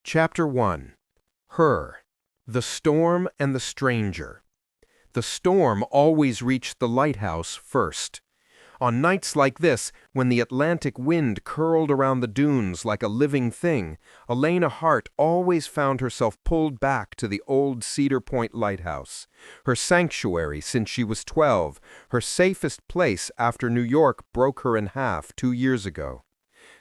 Chapter 1. Her, the Storm and the Stranger. The storm always reached the lighthouse first. On nights like this, when the Atlantic wind curled around the dunes like a living thing, Elena Hart always found herself pulled back to the old Cedar Point lighthouse, her sanctuary since she was 12, her safest place after New York broke her in half 2 years ago.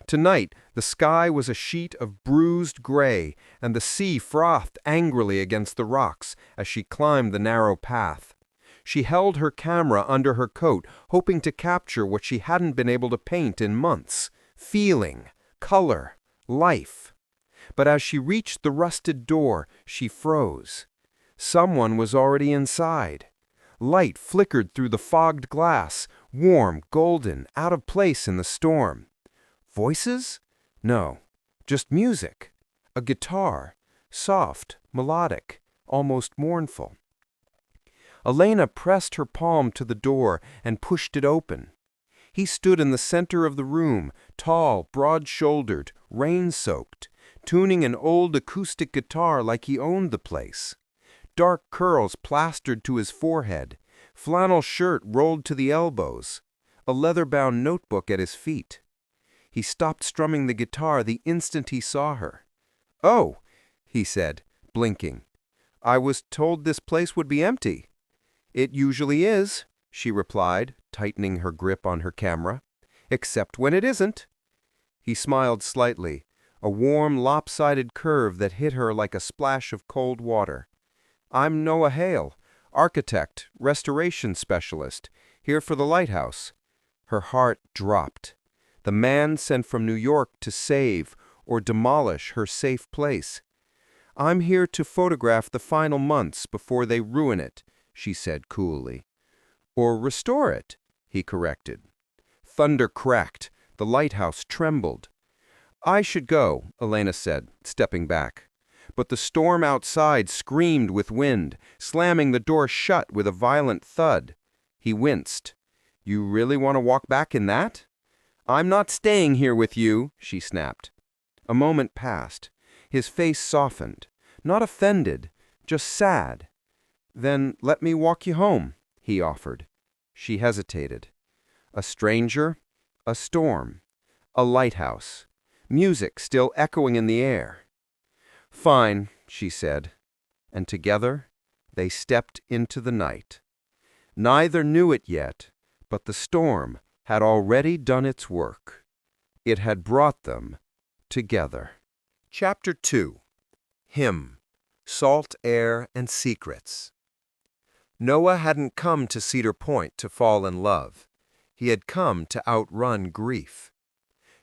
Tonight, the sky was a sheet of bruised gray, and the sea frothed angrily against the rocks as she climbed the narrow path. She held her camera under her coat, hoping to capture what she hadn't been able to paint in months: feeling, color, life. But as she reached the rusted door, she froze. Someone was already inside. Light flickered through the fogged glass, warm, golden, out of place in the storm. Voices? No, just music. A guitar, soft, melodic, almost mournful. Elena pressed her palm to the door and pushed it open. He stood in the center of the room, tall, broad-shouldered, rain-soaked, tuning an old acoustic guitar like he owned the place. Dark curls plastered to his forehead, flannel shirt rolled to the elbows, a leather-bound notebook at his feet. He stopped strumming the guitar the instant he saw her. "Oh," he said, blinking. "I was told this place would be empty." "It usually is," she replied, tightening her grip on her camera. "Except when it isn't." He smiled slightly, a warm, lopsided curve that hit her like a splash of cold water. "I'm Noah Hale, architect, restoration specialist, here for the lighthouse." Her heart dropped. The man sent from New York to save or demolish her safe place. "I'm here to photograph the final months before they ruin it," she said coolly. "Or restore it," he corrected. Thunder cracked. The lighthouse trembled. "I should go," Elena said, stepping back. But the storm outside screamed with wind, slamming the door shut with a violent thud. He winced. "You really want to walk back in that?" "I'm not staying here with you," she snapped. A moment passed. His face softened. Not offended, just sad. "Then let me walk you home," he offered. She hesitated. A stranger, a storm, a lighthouse, music still echoing in the air. "Fine," she said, and together they stepped into the night. Neither knew it yet, but the storm had already done its work. It had brought them together. Chapter 2. Him, Salt Air and Secrets. Noah hadn't come to Cedar Point to fall in love. He had come to outrun grief.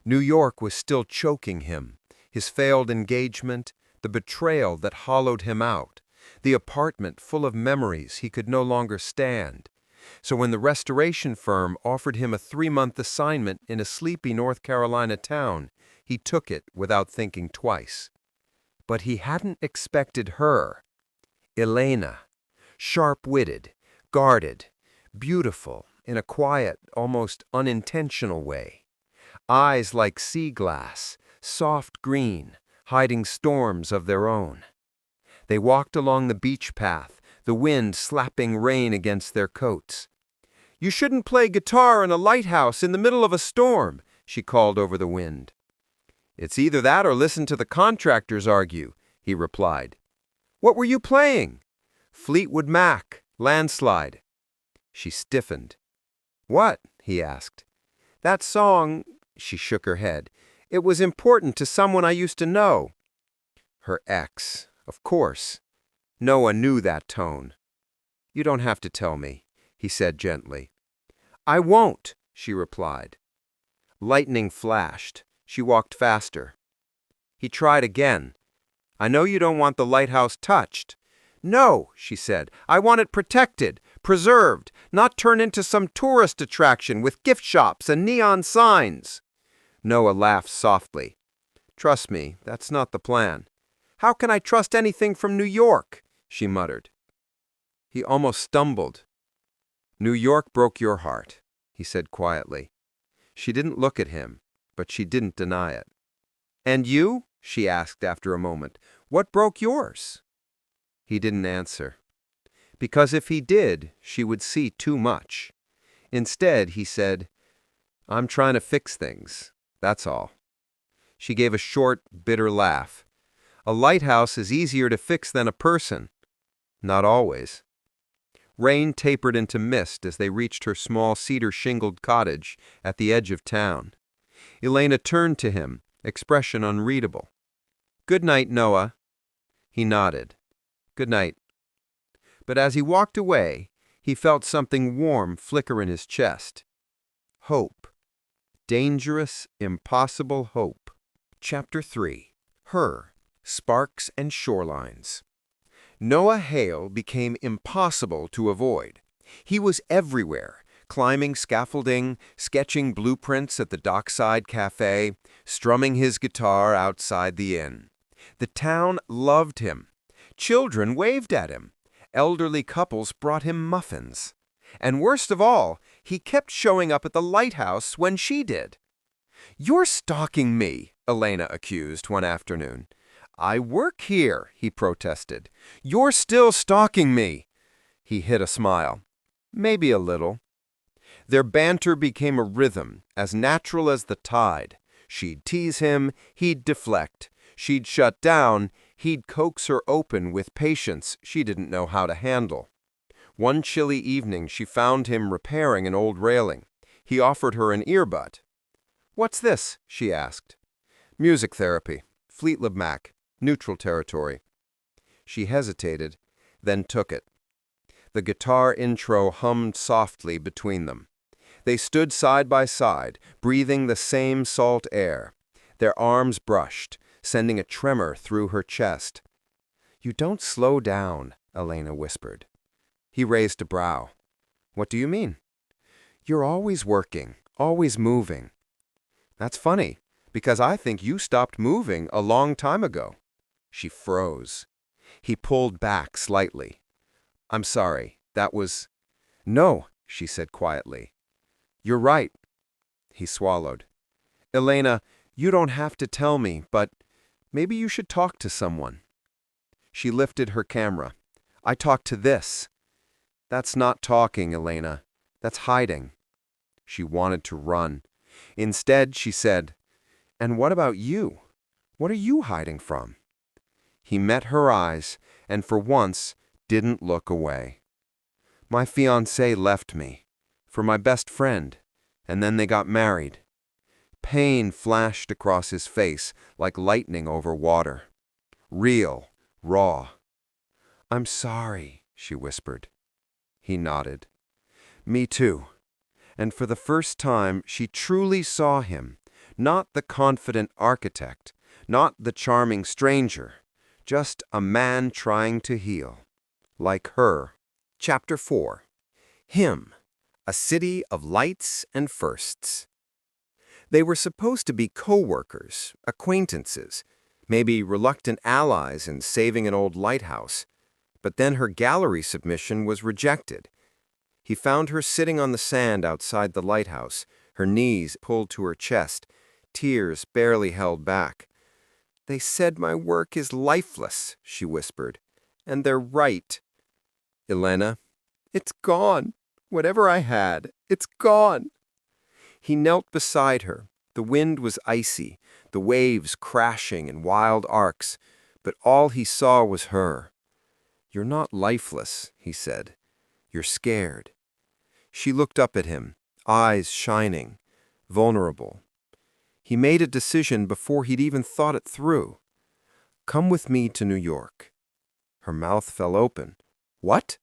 New York was still choking him, his failed engagement, the betrayal that hollowed him out, the apartment full of memories he could no longer stand. So when the restoration firm offered him a 3-month assignment in a sleepy North Carolina town, he took it without thinking twice. But he hadn't expected her. Elena. Sharp-witted, guarded, beautiful in a quiet, almost unintentional way. Eyes like sea glass, soft green, hiding storms of their own. They walked along the beach path, the wind slapping rain against their coats. "You shouldn't play guitar in a lighthouse in the middle of a storm," she called over the wind. "It's either that or listen to the contractors argue," he replied. "What were you playing?" "Fleetwood Mac, Landslide." She stiffened. "What?" he asked. "That song," she shook her head. "It was important to someone I used to know." Her ex, of course. Noah knew that tone. "You don't have to tell me," he said gently. "I won't," she replied. Lightning flashed. She walked faster. He tried again. "I know you don't want the lighthouse touched." "No," she said. "I want it protected, preserved, not turned into some tourist attraction with gift shops and neon signs." Noah laughed softly. "Trust me, that's not the plan." "How can I trust anything from New York?" she muttered. He almost stumbled. "New York broke your heart," he said quietly. She didn't look at him, but she didn't deny it. "And you?" she asked after a moment. "What broke yours?" He didn't answer. Because if he did, she would see too much. Instead, he said, "I'm trying to fix things. That's all." She gave a short, bitter laugh. "A lighthouse is easier to fix than a person." "Not always." Rain tapered into mist as they reached her small cedar-shingled cottage at the edge of town. Elena turned to him, expression unreadable. "Good night, Noah." He nodded. "Good night." But as he walked away, he felt something warm flicker in his chest. Hope. Dangerous, impossible hope. Chapter 3. Her. Sparks and Shorelines. Noah Hale became impossible to avoid. He was everywhere, climbing scaffolding, sketching blueprints at the dockside cafe, strumming his guitar outside the inn. The town loved him. Children waved at him. Elderly couples brought him muffins. And worst of all, he kept showing up at the Lighthouse when she did. "You're stalking me," Elena accused one afternoon. "I work here," he protested. "You're still stalking me." He hid a smile. "Maybe a little." Their banter became a rhythm, as natural as the tide. She'd tease him, he'd deflect. She'd shut down, he'd coax her open with patience she didn't know how to handle. One chilly evening, she found him repairing an old railing. He offered her an earbud. "What's this?" she asked. "Music therapy. Fleetwood Mac. Neutral territory." She hesitated, then took it. The guitar intro hummed softly between them. They stood side by side, breathing the same salt air. Their arms brushed, sending a tremor through her chest. "You don't slow down," Elena whispered. He raised a brow. "What do you mean?" "You're always working, always moving." "That's funny, because I think you stopped moving a long time ago." She froze. He pulled back slightly. "I'm sorry, that was—" "No," she said quietly. "You're right." He swallowed. "Elena, you don't have to tell me, but maybe you should talk to someone." She lifted her camera. "I talked to this." "That's not talking, Elena. That's hiding." She wanted to run. Instead, she said, "And what about you? What are you hiding from?" He met her eyes, and for once, didn't look away. "My fiancé left me, for my best friend, and then they got married." Pain flashed across his face like lightning over water. Real, raw. "I'm sorry," she whispered. He nodded. "Me too." And for the first time, she truly saw him, not the confident architect, not the charming stranger, just a man trying to heal. Like her. Chapter 4. Him. A city of lights and firsts. They were supposed to be co-workers, acquaintances, maybe reluctant allies in saving an old lighthouse. But then her gallery submission was rejected. He found her sitting on the sand outside the lighthouse, her knees pulled to her chest, tears barely held back. "They said my work is lifeless," she whispered. "And they're right." "Elena, it's gone. Whatever I had, it's gone." He knelt beside her. The wind was icy, the waves crashing in wild arcs, but all he saw was her. "You're not lifeless," he said. "You're scared." She looked up at him, eyes shining, vulnerable. He made a decision before he'd even thought it through. "Come with me to New York." Her mouth fell open. "What?"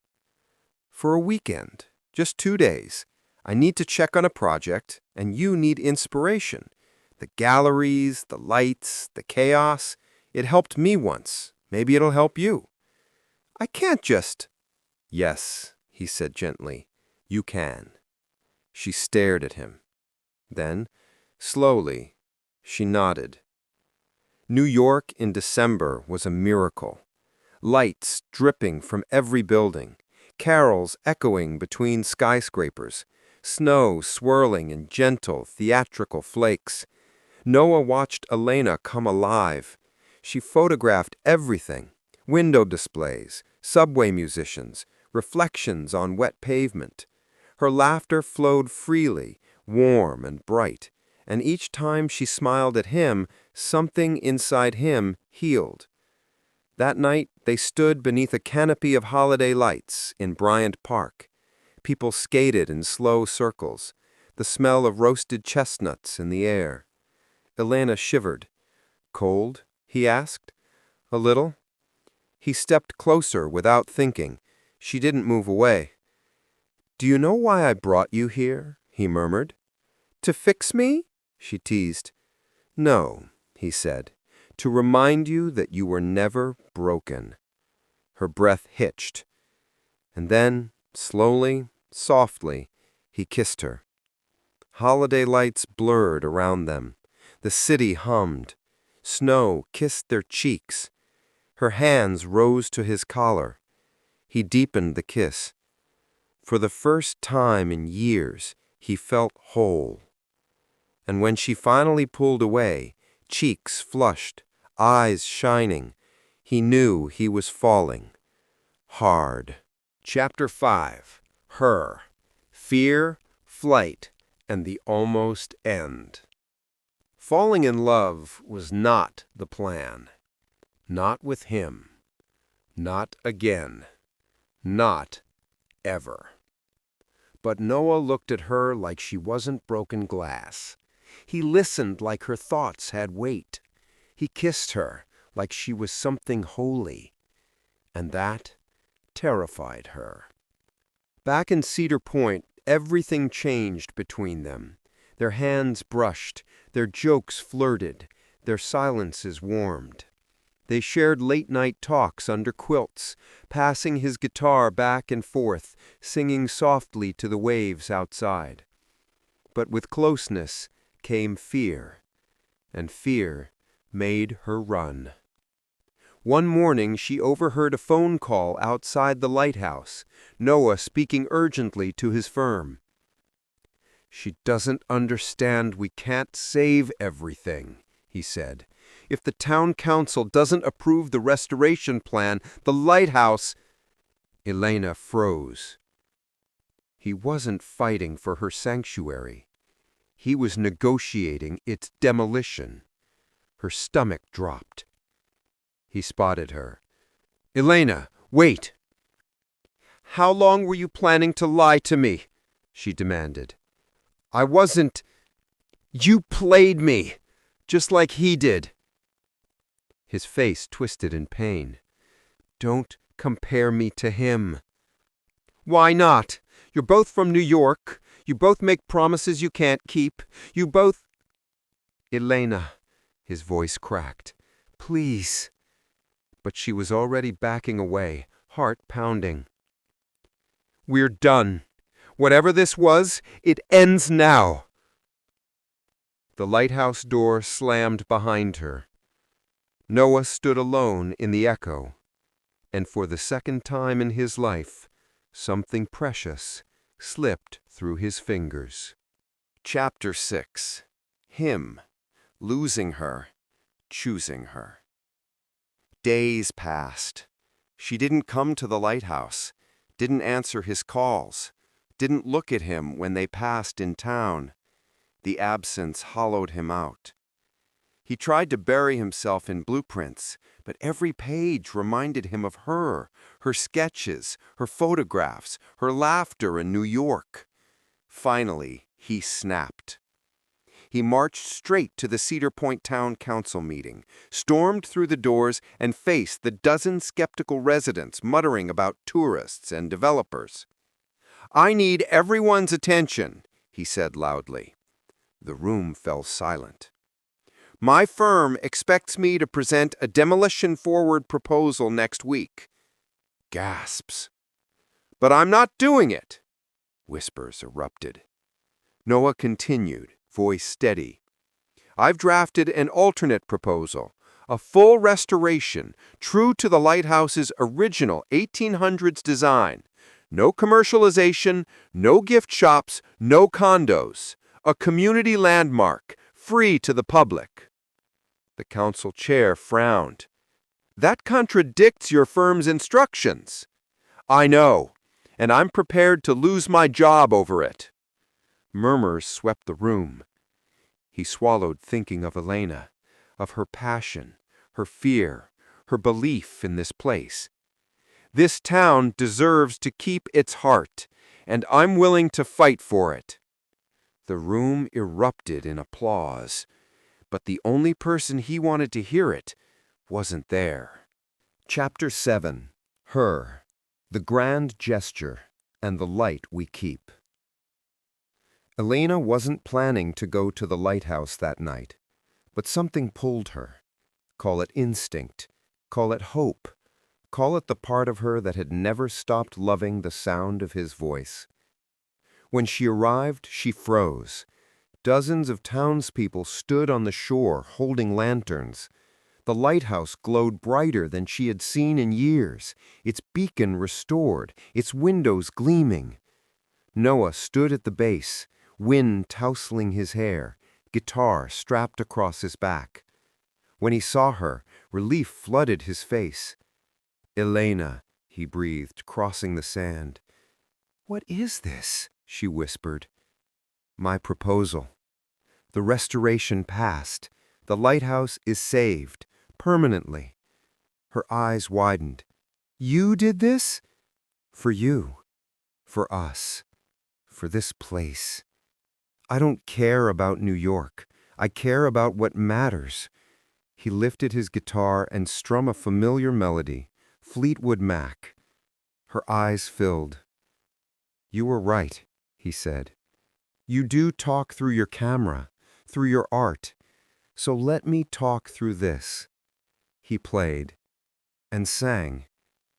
"For a weekend, just 2 days. I need to check on a project, and you need inspiration. The galleries, the lights, the chaos. It helped me once. Maybe it'll help you." "I can't just—" "Yes," he said gently. "You can." She stared at him. Then, slowly, she nodded. New York in December was a miracle. Lights dripping from every building, carols echoing between skyscrapers, snow swirling in gentle, theatrical flakes. Noah watched Elena come alive, She photographed everything: window displays, subway musicians, reflections on wet pavement. Her laughter flowed freely, warm and bright, and each time she smiled at him, something inside him healed. That night, they stood beneath a canopy of holiday lights in Bryant Park. People skated in slow circles, the smell of roasted chestnuts in the air. Elena shivered. "Cold?" he asked. "A little." He stepped closer without thinking. She didn't move away. "Do you know why I brought you here?" he murmured. "To fix me?" she teased. "No," he said. "To remind you that you were never broken." Her breath hitched. And then, slowly, softly, he kissed her. Holiday lights blurred around them. The city hummed. Snow kissed their cheeks. Her hands rose to his collar. He deepened the kiss. For the first time in years, he felt whole. And when she finally pulled away, cheeks flushed, eyes shining, he knew he was falling. Hard. Chapter 5. Her. Fear, Flight, and the Almost End. Falling in love was not the plan. Not with him. Not again. Not ever. But Noah looked at her like she wasn't broken glass. He listened like her thoughts had weight. He kissed her like she was something holy. And that terrified her. Back in Cedar Point, everything changed between them. Their hands brushed, their jokes flirted, their silences warmed. They shared late-night talks under quilts, passing his guitar back and forth, singing softly to the waves outside. But with closeness came fear, and fear made her run. One morning she overheard a phone call outside the Lighthouse, Noah speaking urgently to his firm. "She doesn't understand we can't save everything," he said. "If the town council doesn't approve the restoration plan, the Lighthouse—" Elena froze. He wasn't fighting for her sanctuary. He was negotiating its demolition. Her stomach dropped. He spotted her. "Elena, wait!" "How long were you planning to lie to me?" she demanded. "I wasn't—" "You played me, just like he did." His face twisted in pain. "Don't compare me to him." "Why not? You're both from New York. You both make promises you can't keep. You both—" "Elena," his voice cracked. "Please." But she was already backing away, heart pounding. "We're done. Whatever this was, it ends now." The lighthouse door slammed behind her. Noah stood alone in the echo, and for the second time in his life, something precious slipped through his fingers. Chapter 6. Him. Losing her. Choosing her. Days passed. She didn't come to the lighthouse, didn't answer his calls, didn't look at him when they passed in town. The absence hollowed him out. He tried to bury himself in blueprints, but every page reminded him of her, her sketches, her photographs, her laughter in New York. Finally, he snapped. He marched straight to the Cedar Point Town Council meeting, stormed through the doors, and faced the dozen skeptical residents muttering about tourists and developers. "I need everyone's attention," he said loudly. The room fell silent. "My firm expects me to present a demolition-forward proposal next week." Gasps. "But I'm not doing it!" Whispers erupted. Noah continued, voice steady. "I've drafted an alternate proposal, a full restoration, true to the lighthouse's original 1800s design. No commercialization, no gift shops, no condos. A community landmark, free to the public." The council chair frowned. "That contradicts your firm's instructions." "I know, and I'm prepared to lose my job over it." Murmurs swept the room. He swallowed, thinking of Elena, of her passion, her fear, her belief in this place. "This town deserves to keep its heart, and I'm willing to fight for it." The room erupted in applause, but the only person he wanted to hear it wasn't there. Chapter 7. Her, the Grand Gesture, and the Light We Keep. Elena wasn't planning to go to the lighthouse that night, but something pulled her. Call it instinct, call it hope, call it the part of her that had never stopped loving the sound of his voice. When she arrived, she froze. Dozens of townspeople stood on the shore holding lanterns. The lighthouse glowed brighter than she had seen in years, its beacon restored, its windows gleaming. Noah stood at the base, wind tousling his hair, guitar strapped across his back. When he saw her, relief flooded his face. "Elena," he breathed, crossing the sand. "What is this?" she whispered. "My proposal. The restoration passed. The lighthouse is saved, permanently." Her eyes widened. "You did this?" "For you. For us. For this place. I don't care about New York. I care about what matters." He lifted his guitar and strummed a familiar melody, Fleetwood Mac. Her eyes filled. "You were right," he said. "You do talk through your camera, through your art. So let me talk through this." He played and sang.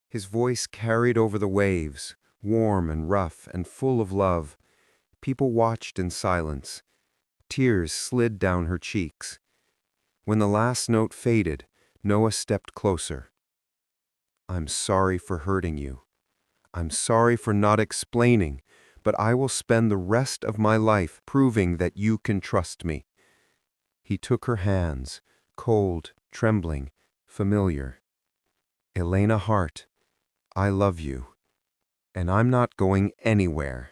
His voice carried over the waves, warm and rough and full of love. People watched in silence. Tears slid down her cheeks. When the last note faded, Noah stepped closer. "I'm sorry for hurting you. I'm sorry for not explaining, but I will spend the rest of my life proving that you can trust me." He took her hands, cold, trembling, familiar. "Elena Hart, I love you, and I'm not going anywhere."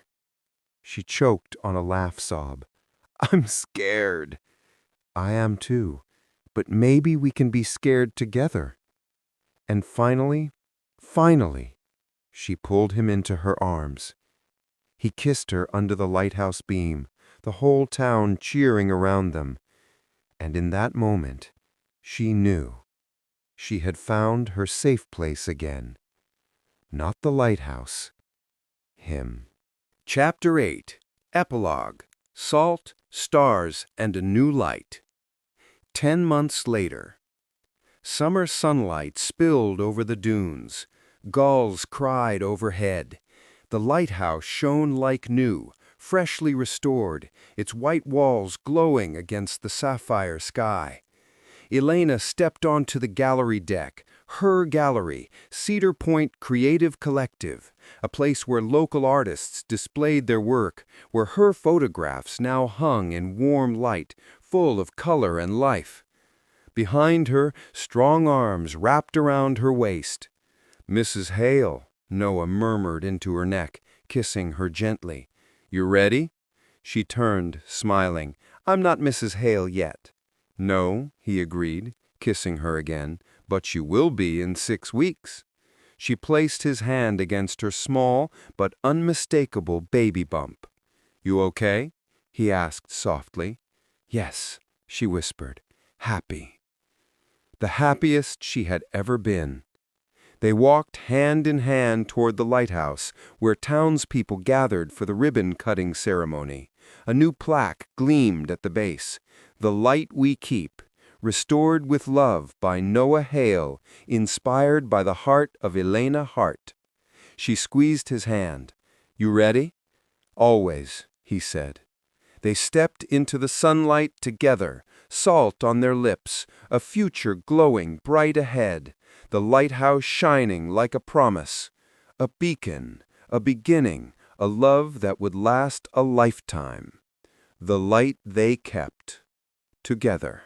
She choked on a laugh sob. "I'm scared." "I am too, but maybe we can be scared together." And finally, she pulled him into her arms. He kissed her under the lighthouse beam, the whole town cheering around them. And in that moment, she knew she had found her safe place again. Not the lighthouse, him. Chapter 8. Epilogue. Salt, Stars, and a New Light. 10 months later. Summer sunlight spilled over the dunes. Gulls cried overhead. The lighthouse shone like new, freshly restored, its white walls glowing against the sapphire sky. Elena stepped onto the gallery deck, her gallery, Cedar Point Creative Collective, a place where local artists displayed their work, where her photographs now hung in warm light, full of color and life. Behind her, strong arms wrapped around her waist. "Mrs. Hale," Noah murmured into her neck, kissing her gently. "You ready?" She turned, smiling. "I'm not Mrs. Hale yet." "No," he agreed, kissing her again, "but you will be in 6 weeks." She placed his hand against her small but unmistakable baby bump. "You okay?" he asked softly. "Yes," she whispered, happy. The happiest she had ever been. They walked hand in hand toward the lighthouse, where townspeople gathered for the ribbon-cutting ceremony. A new plaque gleamed at the base. "The Light We Keep, restored with love by Noah Hale, inspired by the heart of Elena Hart." She squeezed his hand. "You ready?" "Always," he said. They stepped into the sunlight together, salt on their lips, a future glowing bright ahead, the lighthouse shining like a promise, a beacon, a beginning, a love that would last a lifetime. The light they kept together.